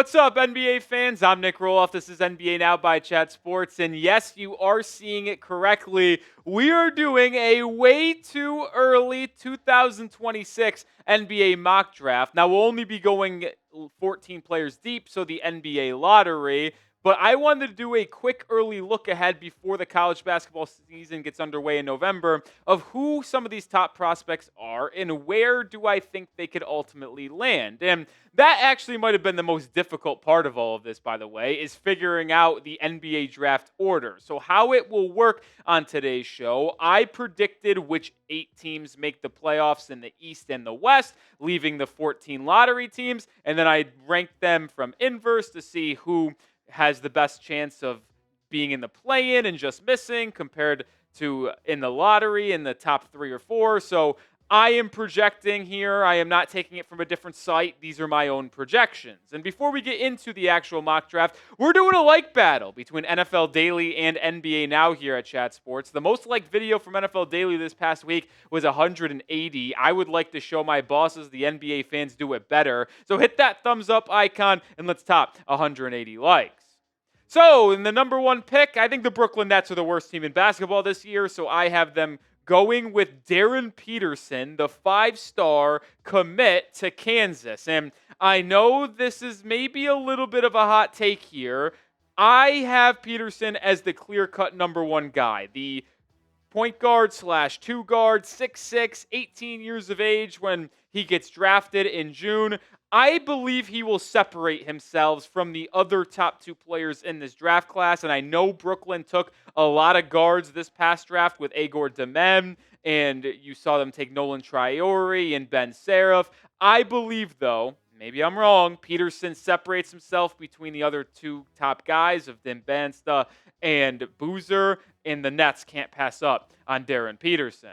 What's up, NBA fans? I'm Nic Rohloff. This is NBA Now by Chat Sports. And yes, you are seeing it correctly. We are doing a way too early 2026 NBA mock draft. Now, we'll only be going 14 players deep, so the NBA lottery. But I wanted to do a quick early look ahead before the college basketball season gets underway in November of who some of these top prospects are and where do I think they could ultimately land. And that actually might have been the most difficult part of all of this, by the way, is figuring out the NBA draft order. So how it will work on today's show, I predicted which 8 teams make the playoffs in the East and the West, leaving the 14 lottery teams, and then I ranked them from inverse to see who has the best chance of being in the play-in and just missing compared to in the lottery in the top 3 or 4. So I am projecting here. I am not taking it from a different site. These are my own projections. And before we get into the actual mock draft, we're doing a like battle between NFL Daily and NBA Now here at Chat Sports. The most liked video from NFL Daily this past week was 180. I would like to show my bosses, the NBA fans, do it better. So hit that thumbs up icon and let's top 180 likes. So, in the number 1 pick, I think the Brooklyn Nets are the worst team in basketball this year, so I have them going with Darryn Peterson, the 5-star commit to Kansas. And I know this is maybe a little bit of a hot take here. I have Peterson as the clear-cut number 1 guy. The point guard / 2 guard, 6'6", 18 years of age when he gets drafted in June. I believe he will separate himself from the other top 2 players in this draft class, and I know Brooklyn took a lot of guards this past draft with Agor Demem, and you saw them take Nolan Traore and Ben Seraph. I believe, though, maybe I'm wrong, Peterson separates himself between the other 2 top guys of Dybansta and Boozer, and the Nets can't pass up on Darryn Peterson.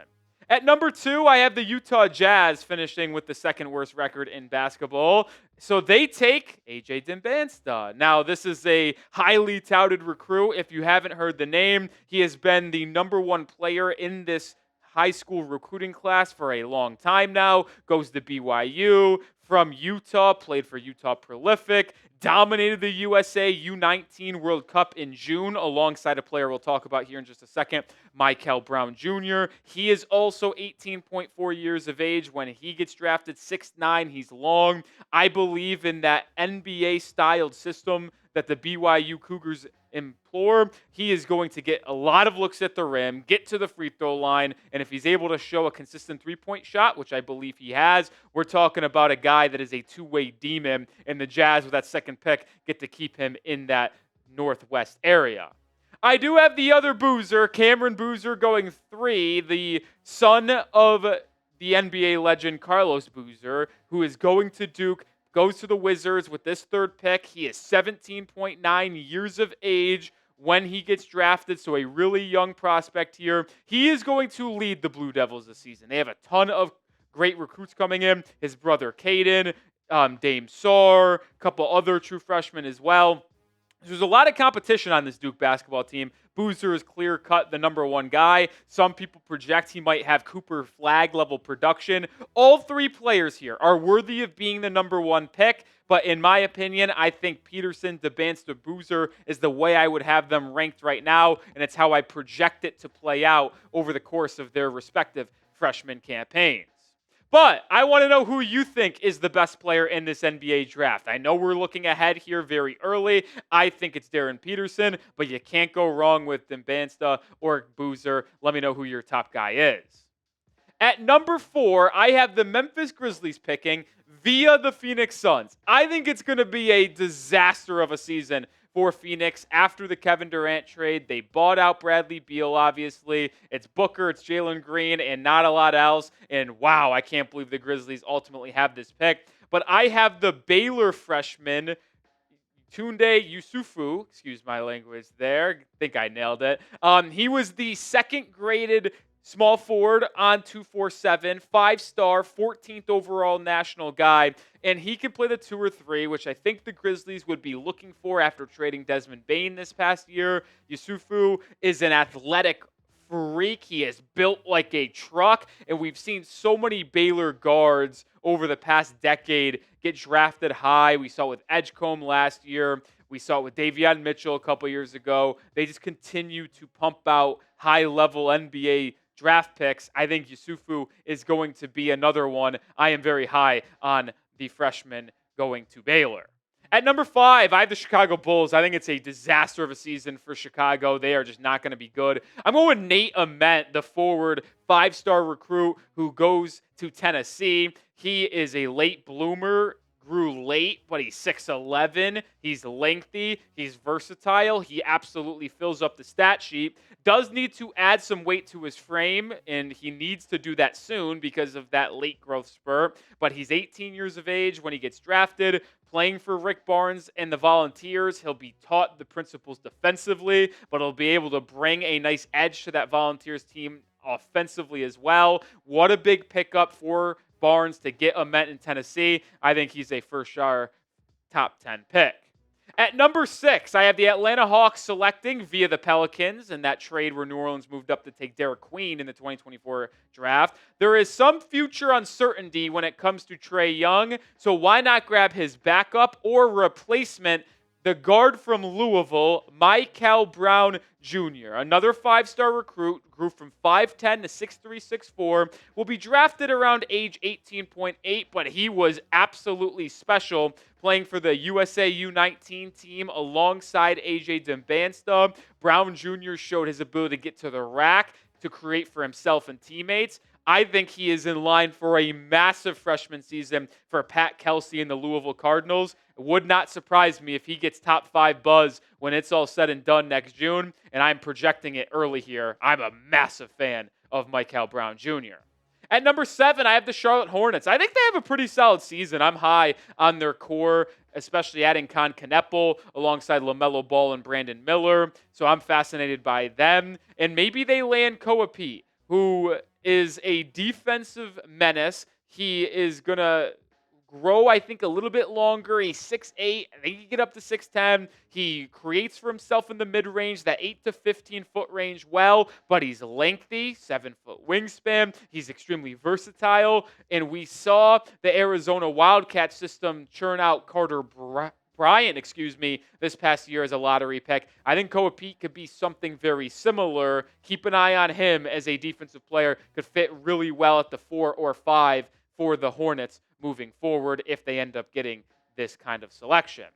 At number 2, I have the Utah Jazz finishing with the 2nd worst record in basketball. So they take A.J. Dybansta. Now, this is a highly touted recruit. If you haven't heard the name, he has been the number 1 player in this high school recruiting class for a long time now. Goes to BYU. From Utah, played for Utah Prolific, dominated the USA U19 World Cup in June alongside a player we'll talk about here in just a second, Michael Brown Jr. He is also 18.4 years of age when he gets drafted, 6'9". He's long. I believe in that NBA-styled system that the BYU Cougars implore. He is going to get a lot of looks at the rim, get to the free throw line, and if he's able to show a consistent three-point shot, which I believe he has, we're talking about a guy that is a two-way demon, and the Jazz, with that 2nd pick, get to keep him in that Northwest area. I do have the other Boozer, Cameron Boozer, going 3, the son of the NBA legend Carlos Boozer, who is going to Duke, goes to the Wizards with this 3rd pick. He is 17.9 years of age when he gets drafted, so a really young prospect here. He is going to lead the Blue Devils this season. They have a ton of great recruits coming in. His brother Caden, Dame Sarr, a couple other true freshmen as well. There's a lot of competition on this Duke basketball team. Boozer is clear-cut the number 1 guy. Some people project he might have Cooper Flag-level production. All 3 players here are worthy of being the number 1 pick, but in my opinion, I think Peterson, Dybansta, Boozer is the way I would have them ranked right now, and it's how I project it to play out over the course of their respective freshman campaigns. But I want to know who you think is the best player in this NBA draft. I know we're looking ahead here very early. I think it's Darryn Peterson, but you can't go wrong with Dybansta or Boozer. Let me know who your top guy is. At number 4, I have the Memphis Grizzlies picking via the Phoenix Suns. I think it's going to be a disaster of a season for Phoenix after the Kevin Durant trade. They bought out Bradley Beal, obviously. It's Booker, it's Jalen Green, and not a lot else. And wow, I can't believe the Grizzlies ultimately have this pick. But I have the Baylor freshman, Tounde Yessoufou, excuse my language there. I think I nailed it. He was the 2nd graded small forward on 247, 5-star, 14th overall national guy, and he can play the 2 or 3, which I think the Grizzlies would be looking for after trading Desmond Bane this past year. Yessoufou is an athletic freak. He is built like a truck, and we've seen so many Baylor guards over the past decade get drafted high. We saw it with Edgecombe last year. We saw it with Davion Mitchell a couple years ago. They just continue to pump out high-level NBA draft picks. I think Yessoufou is going to be another one. I am very high on the freshman going to Baylor. At number 5, I have the Chicago Bulls. I think it's a disaster of a season for Chicago. They are just not going to be good. I'm going with Nate Ament, the forward 5-star recruit who goes to Tennessee. He is a late bloomer, grew late, but he's 6'11". He's lengthy. He's versatile. He absolutely fills up the stat sheet. Does need to add some weight to his frame, and he needs to do that soon because of that late growth spurt. But he's 18 years of age when he gets drafted, playing for Rick Barnes and the Volunteers. He'll be taught the principles defensively, but he'll be able to bring a nice edge to that Volunteers team offensively as well. What a big pickup for Barnes to get Ament in Tennessee. I think he's a first-star top 10 pick. At number 6, I have the Atlanta Hawks selecting via the Pelicans in that trade where New Orleans moved up to take Derek Queen in the 2024 draft. There is some future uncertainty when it comes to Trae Young, so why not grab his backup or replacement, the guard from Louisville, Michael Brown Jr., another 5-star recruit, grew from 5'10 to 6'3", 6'4", will be drafted around age 18.8, but he was absolutely special playing for the USA U19 team alongside AJ Dybansta. Brown Jr. showed his ability to get to the rack to create for himself and teammates. I think he is in line for a massive freshman season for Pat Kelsey and the Louisville Cardinals. It would not surprise me if he gets top 5 buzz when it's all said and done next June, and I'm projecting it early here. I'm a massive fan of Michael Brown Jr. At number 7, I have the Charlotte Hornets. I think they have a pretty solid season. I'm high on their core, especially adding Con Kneppel alongside LaMelo Ball and Brandon Miller. So I'm fascinated by them. And maybe they land Koa Pete, who is a defensive menace. He is going to grow, I think, a little bit longer. He's 6'8". I think he can get up to 6'10". He creates for himself in the mid-range, that 8 to 15-foot range well, but he's lengthy, 7-foot wingspan. He's extremely versatile, and we saw the Arizona Wildcat system churn out Carter Bryant, this past year as a lottery pick. I think Koa Pete could be something very similar. Keep an eye on him as a defensive player. Could fit really well at the 4 or 5 for the Hornets moving forward if they end up getting this kind of selection.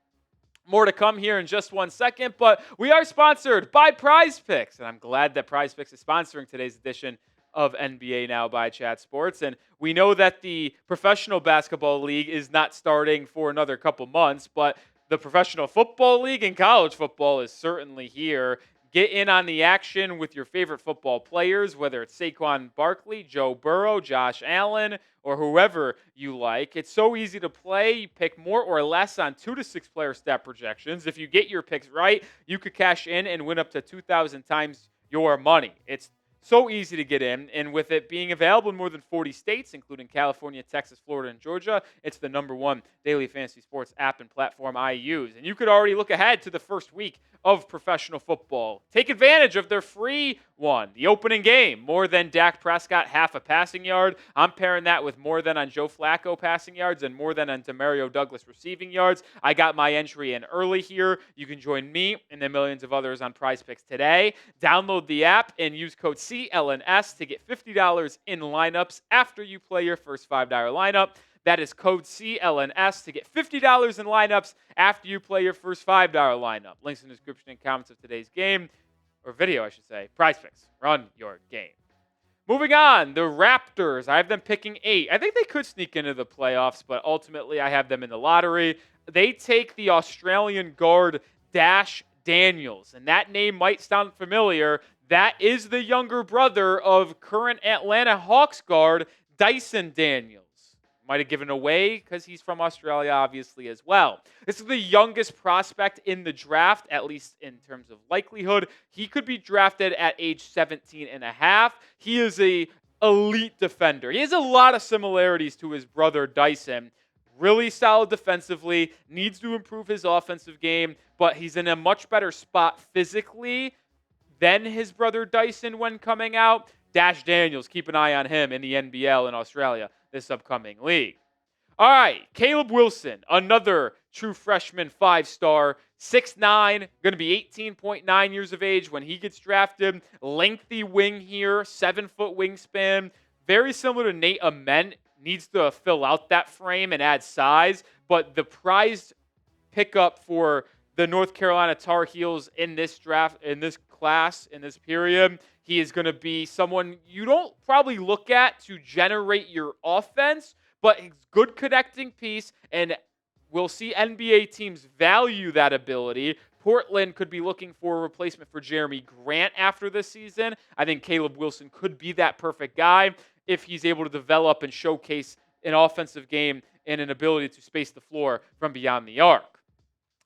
More to come here in just 1 second, but we are sponsored by Prize Picks, and I'm glad that Prize Picks is sponsoring today's edition of NBA Now by Chat Sports. And we know that the Professional Basketball League is not starting for another couple months, but the Professional Football League and college football is certainly here. Get in on the action with your favorite football players, whether it's Saquon Barkley, Joe Burrow, Josh Allen, or whoever you like. It's so easy to play. You pick more or less on 2 to 6 player stat projections. If you get your picks right, you could cash in and win up to 2,000 times your money. It's so easy to get in, and with it being available in more than 40 states, including California, Texas, Florida, and Georgia, it's the #1 daily fantasy sports app and platform I use. And you could already look ahead to the first week of professional football. Take advantage of their free one, the opening game. More than Dak Prescott, half a passing yard. I'm pairing that with more than on Joe Flacco passing yards and more than on Demario Douglas receiving yards. I got my entry in early here. You can join me and the millions of others on Prize Picks today. Download the app and use code CLNS to get $50 in lineups after you play your first $5 lineup. That is code CLNS to get $50 in lineups after you play your first $5 lineup. Links in the description and comments of today's game, or video, I should say. Prize Picks. Run your game. Moving on, the Raptors. I have them picking 8. I think they could sneak into the playoffs, but ultimately I have them in the lottery. They take the Australian guard Dash Daniels, and that name might sound familiar. That is the younger brother of current Atlanta Hawks guard Dyson Daniels. Might have given away because he's from Australia, obviously, as well. This is the youngest prospect in the draft, at least in terms of likelihood. He could be drafted at age 17 and a half. He is a elite defender. He has a lot of similarities to his brother Dyson. Really solid defensively, needs to improve his offensive game, but he's in a much better spot physically than his brother Dyson when coming out. Dash Daniels, keep an eye on him in the NBL in Australia this upcoming league. All right, Caleb Wilson, another true freshman 5-star, 6'9", going to be 18.9 years of age when he gets drafted. Lengthy wing here, 7-foot wingspan. Very similar to Nate Ament, needs to fill out that frame and add size, but the prized pickup for the North Carolina Tar Heels in this draft, in this class, in this period, he is going to be someone you don't probably look at to generate your offense, but he's good connecting piece, and we'll see NBA teams value that ability. Portland could be looking for a replacement for Jeremy Grant after this season. I think Caleb Wilson could be that perfect guy if he's able to develop and showcase an offensive game and an ability to space the floor from beyond the arc.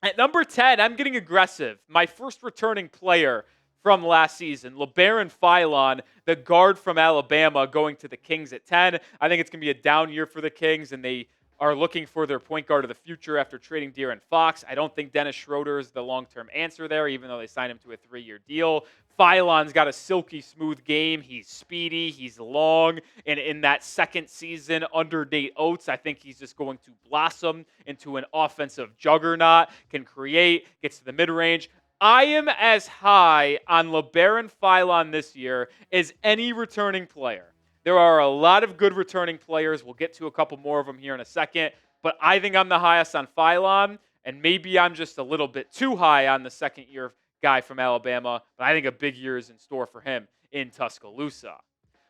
At number 10, I'm getting aggressive. My first returning player from last season, LeBaron Philon, the guard from Alabama, going to the Kings at 10. I think it's going to be a down year for the Kings, and they are looking for their point guard of the future after trading De'Aaron Fox. I don't think Dennis Schroeder is the long-term answer there, even though they signed him to a 3-year deal. Philon's got a silky smooth game. He's speedy. He's long. And in that second season under Nate Oates, I think he's just going to blossom into an offensive juggernaut, can create, gets to the mid-range. I am as high on LeBaron Philon this year as any returning player. There are a lot of good returning players. We'll get to a couple more of them here in a second. But I think I'm the highest on Philon, and maybe I'm just a little bit too high on the second-year guy from Alabama. But I think a big year is in store for him in Tuscaloosa.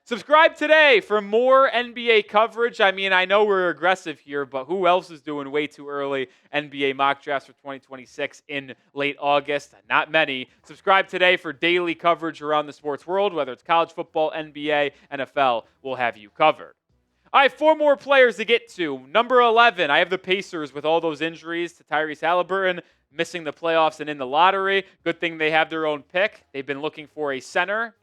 Subscribe today for more NBA coverage. I mean, I know we're aggressive here, but who else is doing way too early NBA mock drafts for 2026 in late August? Not many. Subscribe today for daily coverage around the sports world, whether it's college football, NBA, NFL, we'll have you covered. All right, 4 more players to get to. Number 11, I have the Pacers with all those injuries to Tyrese Halliburton, missing the playoffs and in the lottery. Good thing they have their own pick. They've been looking for a center,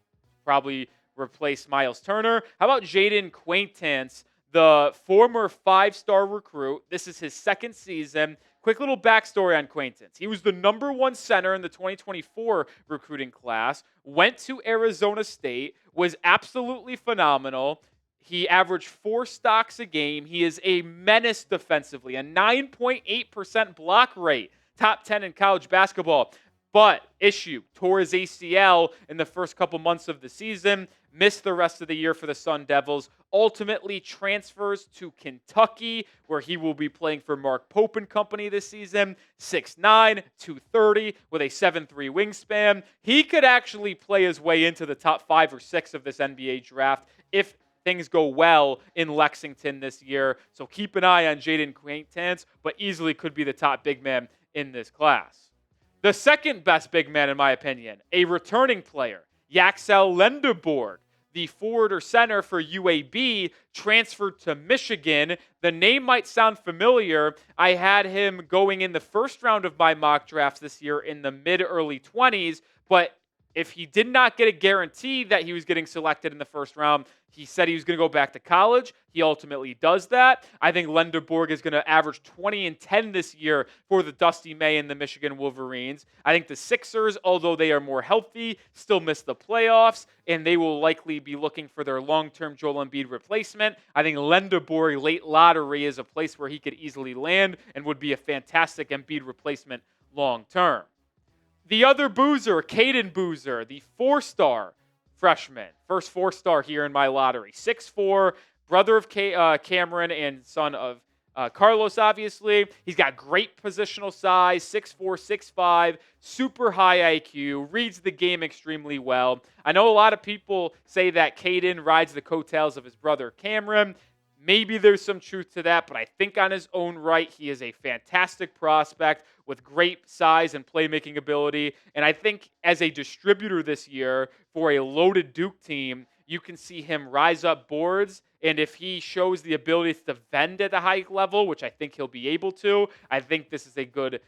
probably replace Miles Turner. How about Jaden Quaintance, the former 5-star recruit? This is his second season. Quick little backstory on Quaintance. He was the number 1 center in the 2024 recruiting class, went to Arizona State, was absolutely phenomenal. He averaged 4 stocks a game. He is a menace defensively, a 9.8% block rate, top 10 in college basketball. But issue, tore his ACL in the first couple months of the season, missed the rest of the year for the Sun Devils, ultimately transfers to Kentucky, where he will be playing for Mark Pope and company this season, 6'9", 230, with a 7'3" wingspan. He could actually play his way into the top 5 or 6 of this NBA draft if things go well in Lexington this year. So keep an eye on Jaden Quaintance, but easily could be the top big man in this class. The second best big man, in my opinion, a returning player, Yaxel Lendeborg, the forward or center for UAB, transferred to Michigan. The name might sound familiar. I had him going in the first round of my mock drafts this year in the mid-early 20s, but if he did not get a guarantee that he was getting selected in the first round, he said he was going to go back to college. He ultimately does that. I think Lendeborg is going to average 20 and 10 this year for the Dusty May and the Michigan Wolverines. I think the Sixers, although they are more healthy, still miss the playoffs, and they will likely be looking for their long-term Joel Embiid replacement. I think Lendeborg, late lottery, is a place where he could easily land and would be a fantastic Embiid replacement long-term. The other Boozer, Caden Boozer, the 4-star freshman. First 4-star here in my lottery. 6'4", brother of Cameron and son of Carlos, obviously. He's got great positional size, 6'4", 6'5", super high IQ, reads the game extremely well. I know a lot of people say that Caden rides the coattails of his brother Cameron. Maybe there's some truth to that, but I think on his own right, he is a fantastic prospect with great size and playmaking ability. And I think as a distributor this year for a loaded Duke team, you can see him rise up boards. And if he shows the ability to defend at a high level, which I think he'll be able to, I think this is a good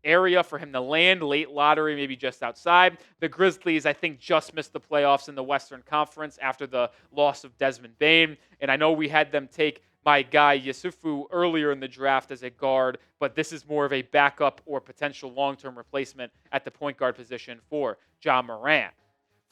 area for him to land, late lottery, maybe just outside. The Grizzlies, I think, just missed the playoffs in the Western Conference after the loss of Desmond Bane. And I know we had them take my guy Yessoufou earlier in the draft as a guard, but this is more of a backup or potential long-term replacement at the point guard position for Ja Morant.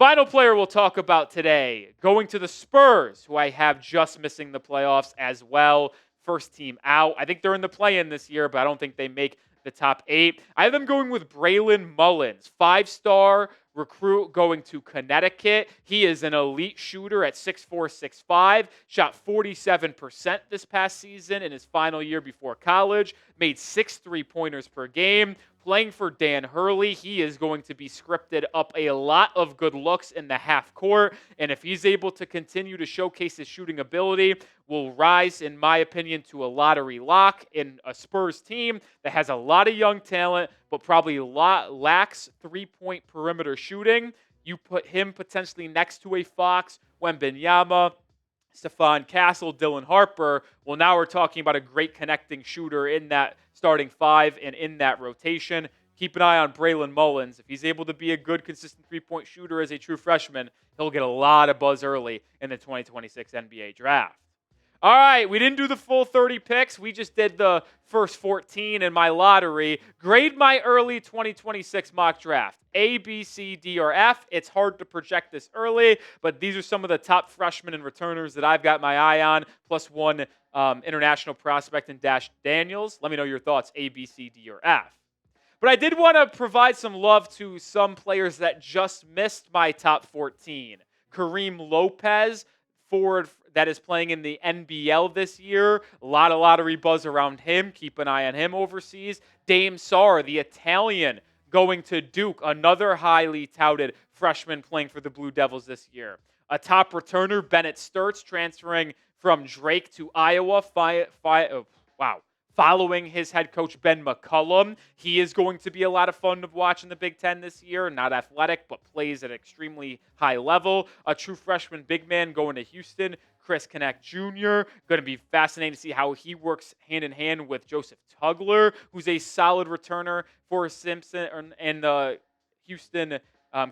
Final player we'll talk about today, going to the Spurs, who I have just missing the playoffs as well. First team out. I think they're in the play-in this year, but I don't think they make the top 8. I have them going with Braylon Mullins, 5-star recruit going to Connecticut. He is an elite shooter at 6'4", 6'5", shot 47% this past season in his final year before college, made 6 3-pointers per game. Playing for Dan Hurley, he is going to be scripted up a lot of good looks in the half court, and if he's able to continue to showcase his shooting ability, will rise, in my opinion, to a lottery lock in a Spurs team that has a lot of young talent, but probably lacks three-point perimeter shooting. You put him potentially next to a Fox, Wembanyama, Stephon Castle, Dylan Harper. Well, now we're talking about a great connecting shooter in that starting 5 and in that rotation. Keep an eye on Braylon Mullins. If he's able to be a good, consistent three-point shooter as a true freshman, he'll get a lot of buzz early in the 2026 NBA draft. All right, we didn't do the full 30 picks. We just did the first 14 in my lottery. Grade my early 2026 mock draft. A, B, C, D, or F. It's hard to project this early, but these are some of the top freshmen and returners that I've got my eye on, plus one international prospect in Dash Daniels. Let me know your thoughts, A, B, C, D, or F. But I did want to provide some love to some players that just missed my top 14. Kareem Lopez, forward that is playing in the NBL this year. A lot of lottery buzz around him. Keep an eye on him overseas. Dame Sarr, the Italian, going to Duke, another highly touted freshman playing for the Blue Devils this year. A top returner, Bennett Sturts, transferring from Drake to Iowa. Following his head coach, Ben McCullum. He is going to be a lot of fun to watch in the Big Ten this year. Not athletic, but plays at an extremely high level. A true freshman big man going to Houston, Chris Knack Jr. Going to be fascinating to see how he works hand in hand with Joseph Tugler, who's a solid returner for Simpson and the Houston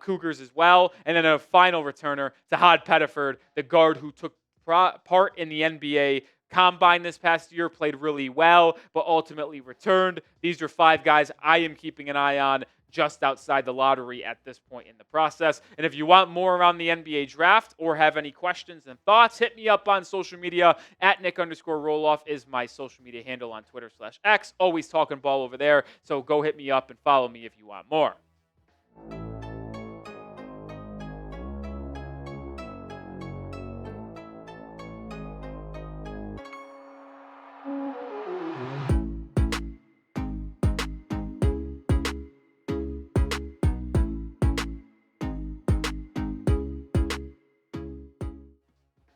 Cougars as well. And then a final returner, Tahad Pettiford, the guard who took part in the NBA Combine this past year, played really well, but ultimately returned. These are 5 guys I am keeping an eye on just outside the lottery at this point in the process. And if you want more around the NBA draft or have any questions and thoughts, hit me up on social media. At Nic_Rohloff is my social media handle on Twitter/X. Always talking ball over there, so go hit me up and follow me if you want more.